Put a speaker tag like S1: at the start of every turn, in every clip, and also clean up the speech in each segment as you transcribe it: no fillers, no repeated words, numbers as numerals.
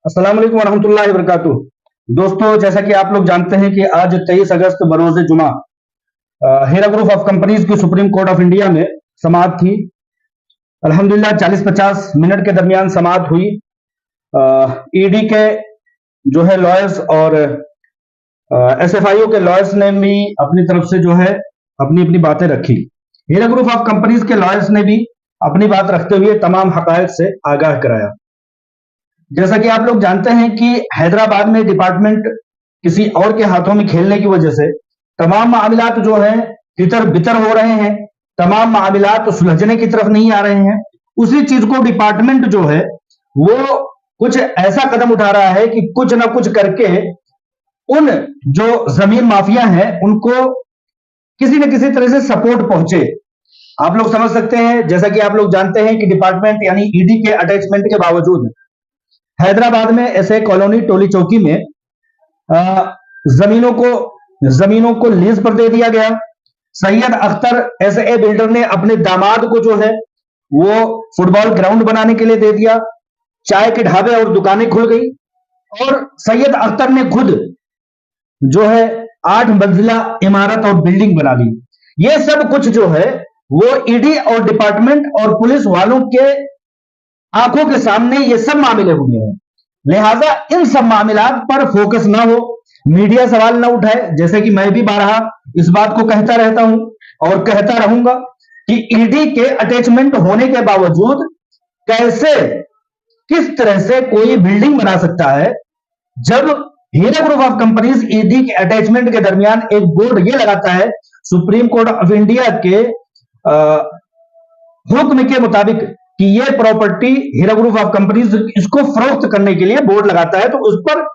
S1: अस्सलाम वालेकुम वरहमतुल्लाहि वबरकातुह। दोस्तों, जैसा कि आप लोग जानते हैं कि आज 23 अगस्त बरोज़ जुमा हीरा ग्रुप ऑफ कंपनीज की सुप्रीम कोर्ट ऑफ इंडिया में समाअत थी। अल्हम्दुलिल्लाह 40-50 मिनट के दरमियान समाअत हुई। ईडी के जो है लॉयर्स और एसएफआईओ के लॉयर्स ने भी अपनी तरफ से जो है अपनी अपनी बातें रखी। हीरा ग्रुप ऑफ कंपनीज के लॉयर्स ने भी अपनी बात रखते हुए तमाम हकायक से आगाह कराया। जैसा कि आप लोग जानते हैं कि हैदराबाद में डिपार्टमेंट किसी और के हाथों में खेलने की वजह से तमाम मामलात जो है तितर बितर हो रहे हैं, तमाम मामलात सुलझने की तरफ नहीं आ रहे हैं। उसी चीज को डिपार्टमेंट जो है वो कुछ ऐसा कदम उठा रहा है कि कुछ ना कुछ करके उन जो जमीन माफिया हैं उनको किसी न किसी तरह से सपोर्ट पहुंचे। आप लोग समझ सकते हैं, जैसा कि आप लोग जानते हैं कि डिपार्टमेंट यानी ईडी के अटैचमेंट के बावजूद हैदराबाद में ऐसे कॉलोनी टोली चौकी में जमीनों को लीज पर दे दिया गया। सैयद अख्तर एसए बिल्डर ने अपने दामाद को जो है वो फुटबॉल ग्राउंड बनाने के लिए दे दिया। चाय के ढाबे और दुकानें खुल गई और सैयद अख्तर ने खुद जो है 8 मंजिला इमारत और बिल्डिंग बना ली। ये सब कुछ जो है वो ईडी और डिपार्टमेंट और पुलिस वालों के आंखों के सामने ये सब मामले हुए हैं। लिहाजा इन सब मामलात पर फोकस ना हो, मीडिया सवाल ना उठाए। जैसे कि मैं भी बारहा इस बात को कहता रहता हूं और कहता रहूंगा कि ईडी के अटैचमेंट होने के बावजूद कैसे किस तरह से कोई बिल्डिंग बना सकता है, जब हीरा ग्रुप ऑफ कंपनीज ईडी के अटैचमेंट के दरमियान एक बोर्ड ये लगाता है सुप्रीम कोर्ट ऑफ इंडिया के हुक्म के मुताबिक कि ये property Heera group of companies इसको फरोख्त करने के लिए बोर्ड लगाता है, तो उस पर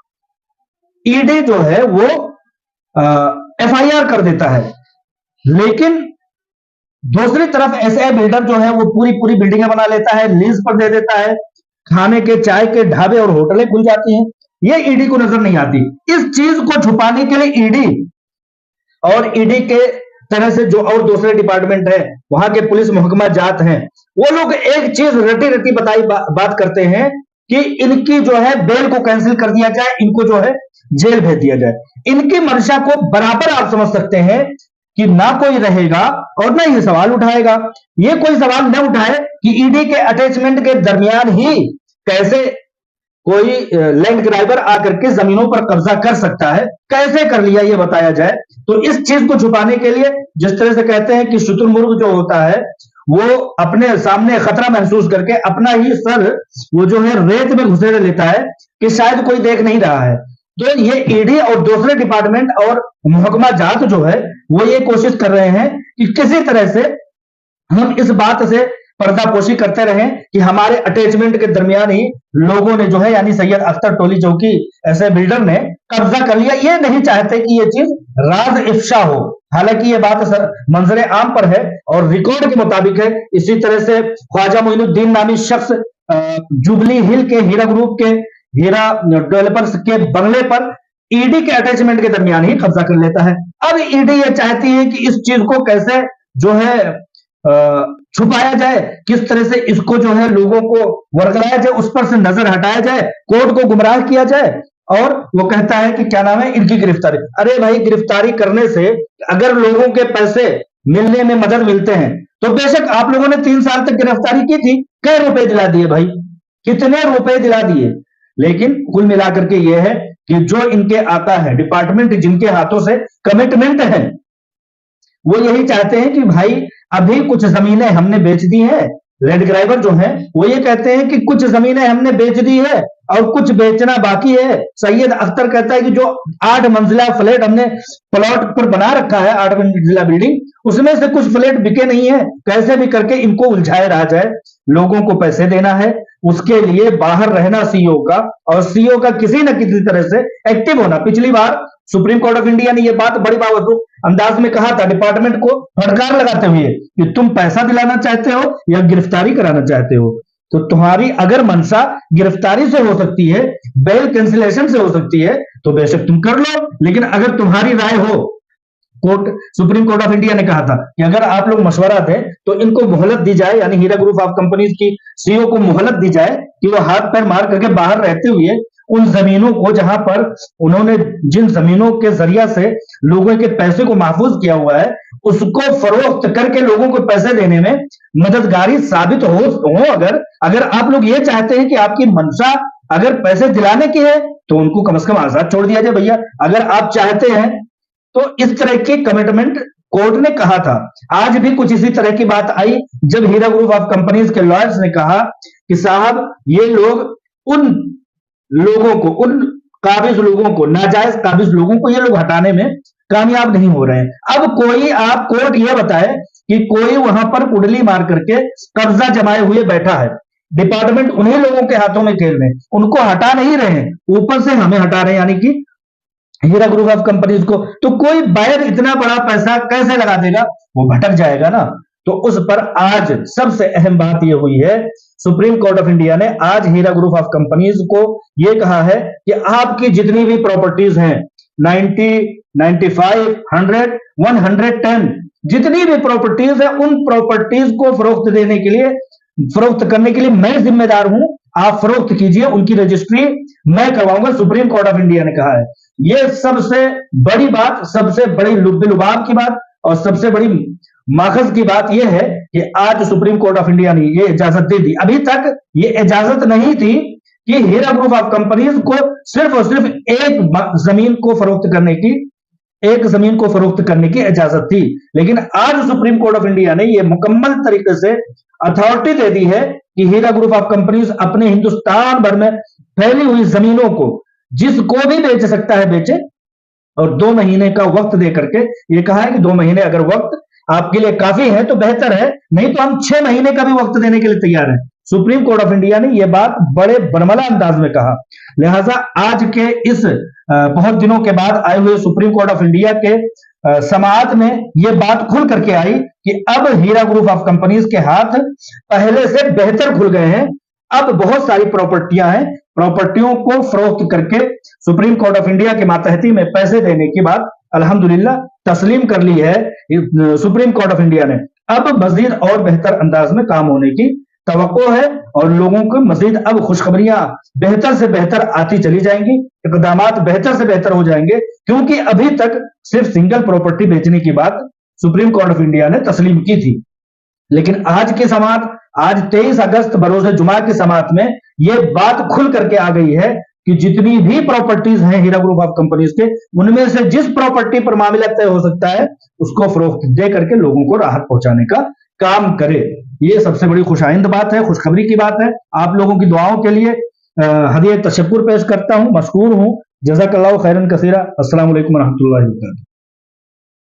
S1: ईडी जो है वो एफआईआर कर देता है। लेकिन दूसरी तरफ एसए बिल्डर जो है वो पूरी पूरी बिल्डिंगें बना लेता है, लीज पर दे देता है, खाने के चाय के ढाबे और होटलें खुल जाती हैं। ये ईडी को नजर नहीं आती। इस चीज को छुपाने के लिए ईडी और ईडी के तरह से जो और दूसरे डिपार्टमेंट है, वहां के पुलिस महकमा जात हैं, वो लोग एक चीज रटी रटी बताई बात करते हैं कि इनकी जो है बेल को कैंसिल कर दिया जाए, इनको जो है जेल भेज दिया जाए। इनकी मंशा को बराबर आप समझ सकते हैं कि ना कोई रहेगा और ना ये सवाल उठाएगा। ये कोई सवाल न उठाए कि ईडी के अटैचमेंट के दरमियान ही कैसे कोई लैंड ग्राइबर आकर के जमीनों पर कब्जा कर सकता है, कैसे कर लिया ये बताया जाए। तो इस चीज को छुपाने के लिए जिस तरह से कहते हैं कि शुतुरमुर्ग जो होता है वो अपने सामने खतरा महसूस करके अपना ही सर वो जो है रेत में घुसेड़ लेता है कि शायद कोई देख नहीं रहा है। तो ये ईडी और दूसरे डिपार्टमेंट और महकमा जात जो है वो ये कोशिश कर रहे हैं कि किसी तरह से हम इस बात से पर्दापोशी करते रहे कि हमारे अटैचमेंट के दरमियान ही लोगों ने जो है यानी सैयद अख्तर टोली चौकी ऐसे बिल्डर ने कब्जा कर लिया। ये नहीं चाहते कि ये चीज राज इफ्शा हो। हालांकि ये बात मंजरे आम पर है और रिकॉर्ड के मुताबिक है। इसी तरह से ख्वाजा मोइनुद्दीन नामी शख्स जुबली हिल के हीरा ग्रुप के हीरा डेवलपर्स के बंगले पर ईडी के अटैचमेंट के दरमियान ही कब्जा कर लेता है। अब ईडी ये चाहती है कि इस चीज को कैसे जो है छुपाया जाए, किस तरह से इसको जो है लोगों को वर्गलाया जाए, उस पर से नजर हटाया जाए, कोर्ट को गुमराह किया जाए। और वो कहता है कि क्या नाम है इनकी गिरफ्तारी। अरे भाई, गिरफ्तारी करने से अगर लोगों के पैसे मिलने में मदद मिलते हैं तो बेशक आप लोगों ने 3 साल तक गिरफ्तारी की थी, कई रुपए दिला दिए भाई, कितने रुपए दिला दिए। लेकिन कुल मिलाकर के ये है कि जो इनके आता है डिपार्टमेंट, जिनके हाथों से कमिटमेंट है, वो यही चाहते हैं कि भाई अभी कुछ जमीनें हमने बेच दी है। लैंड ग्राइबर जो है वो ये कहते हैं कि कुछ जमीनें हमने बेच दी है और कुछ बेचना बाकी है। सैयद अख्तर कहता है कि जो 8 मंजिला फ्लैट हमने प्लॉट पर बना रखा है, 8 मंजिला बिल्डिंग, उसमें से कुछ फ्लैट बिके नहीं है। कैसे भी करके इनको उलझाया रहा जाए, लोगों को पैसे देना है, उसके लिए बाहर रहना सीईओ का, और सीईओ का किसी न किसी तरह से एक्टिव होना। पिछली बार सुप्रीम कोर्ट ऑफ इंडिया ने यह बात बड़ी बावजूद अंदाज में कहा था डिपार्टमेंट को फटकार लगाते हुए कि तुम पैसा दिलाना चाहते हो या गिरफ्तारी कराना चाहते हो। तो तुम्हारी अगर मंशा गिरफ्तारी से हो सकती है, बेल कैंसिलेशन से हो सकती है, तो बेशक तुम कर लो। लेकिन अगर तुम्हारी राय हो, सुप्रीम कोर्ट ऑफ इंडिया ने कहा था कि अगर आप लोग मशवरा दें तो इनको मोहलत दी जाए, यानी हीरा ग्रुप ऑफ कंपनीज की सीईओ को मोहलत दी जाए कि वो हाथ पैर मार करके बाहर रहते हुए उन जमीनों को जहां पर उन्होंने जिन जमीनों के जरिया से लोगों के पैसे को महफूज किया हुआ है, उसको फरोख्त करके लोगों को पैसे देने में मददगारी साबित हो अगर आप लोग ये चाहते हैं कि आपकी मंशा अगर पैसे दिलाने की है तो उनको कम से कम आजाद छोड़ दिया जाए भैया। अगर आप चाहते हैं तो इस तरह की कमिटमेंट कोर्ट ने कहा था। आज भी कुछ इसी तरह की बात आई जब हीरा ग्रुप ऑफ कंपनीज के लॉयर्स ने कहा कि साहब ये लोग उन लोगों को, उन काबिज लोगों को, नाजायज काबिज लोगों को ये लोग हटाने में कामयाब नहीं हो रहे हैं। अब कोई आप कोर्ट ये बताए कि कोई वहां पर कुंडली मार करके कब्जा जमाए हुए बैठा है, डिपार्टमेंट उन्हीं लोगों के हाथों में खेल रहे हैं, उनको हटा नहीं रहे हैं, ऊपर से हमें हटा रहे हैं, यानी कि हीरा ग्रुप ऑफ कंपनीज को। तो कोई बायर इतना बड़ा पैसा कैसे लगा देगा, वो भटक जाएगा ना। तो उस पर आज सबसे अहम बात यह हुई है, सुप्रीम कोर्ट ऑफ इंडिया ने आज हीरा ग्रुप ऑफ कंपनीज को यह कहा है कि आपकी जितनी भी प्रॉपर्टीज हैं 90, 95, 100, 110 जितनी भी प्रॉपर्टीज है, उन प्रॉपर्टीज को फरोख्त देने के लिए, फरोख्त करने के लिए मैं जिम्मेदार हूं, आप फरोख्त कीजिए, उनकी रजिस्ट्री मैं करवाऊंगा, सुप्रीम कोर्ट ऑफ इंडिया ने कहा है। यह सबसे बड़ी बात, सबसे बड़ी लुबाब की बात और सबसे बड़ी माखज की बात यह है कि आज सुप्रीम कोर्ट ऑफ इंडिया ने यह इजाजत दे दी। अभी तक यह इजाजत नहीं थी कि हीरा ग्रुप ऑफ कंपनीज को सिर्फ और सिर्फ एक जमीन को फरोख्त करने की, एक जमीन को फरोख्त करने की इजाजत थी, लेकिन आज सुप्रीम कोर्ट ऑफ इंडिया ने यह मुकम्मल तरीके से अथॉरिटी दे दी है कि हीरा ग्रुप ऑफ कंपनीज अपने हिंदुस्तान भर में फैली हुई जमीनों को जिसको भी बेच सकता है बेचे, और 2 महीने का वक्त दे करके ये कहा है कि 2 महीने अगर वक्त आपके लिए काफी है तो बेहतर है, नहीं तो हम 6 महीने का भी वक्त देने के लिए तैयार हैं। सुप्रीम कोर्ट ऑफ इंडिया ने यह बात बड़े बरमला अंदाज में कहा। लिहाजा आज के इस बहुत दिनों के बाद आए हुए सुप्रीम कोर्ट ऑफ इंडिया के समाअत में यह बात खुल करके आई कि अब हीरा ग्रुप ऑफ कंपनीज के हाथ पहले से बेहतर खुल गए हैं। अब बहुत सारी प्रॉपर्टियां हैं, प्रॉपर्टियों को फरोख्त करके सुप्रीम कोर्ट ऑफ इंडिया के मातहती में पैसे देने की बात अल्हम्दुलिल्लाह तस्लीम कर ली है सुप्रीम कोर्ट ऑफ इंडिया ने। अब मजीद और बेहतर अंदाज में काम होने की तवक्को है और लोगों को मजीद अब खुशखबरियां बेहतर से बेहतर आती चली जाएंगी, इकदामात बेहतर से बेहतर हो जाएंगे, क्योंकि अभी तक सिर्फ सिंगल प्रॉपर्टी बेचने की बात सुप्रीम कोर्ट ऑफ इंडिया ने तस्लीम की थी। लेकिन आज की समाअत, आज 23 अगस्त बरोज़ जुमा की समाअत में यह बात खुल करके आ गई है कि जितनी भी प्रॉपर्टीज हैं हीरा ग्रुप ऑफ कंपनीज के, उनमें से जिस प्रॉपर्टी पर मामला तय हो सकता है उसको फरोख्त दे करके लोगों को राहत पहुंचाने का काम करे। ये सबसे बड़ी खुशाइंद बात है, खुशखबरी की बात है। आप लोगों की दुआओं के लिए हदिया तशक्कुर पेश करता हूं, मशकूर हूं। जज़ाकल्लाहु खैरन कसीरा। अस्सलामु अलैकुम व रहमतुल्लाहि व बरकातुहू।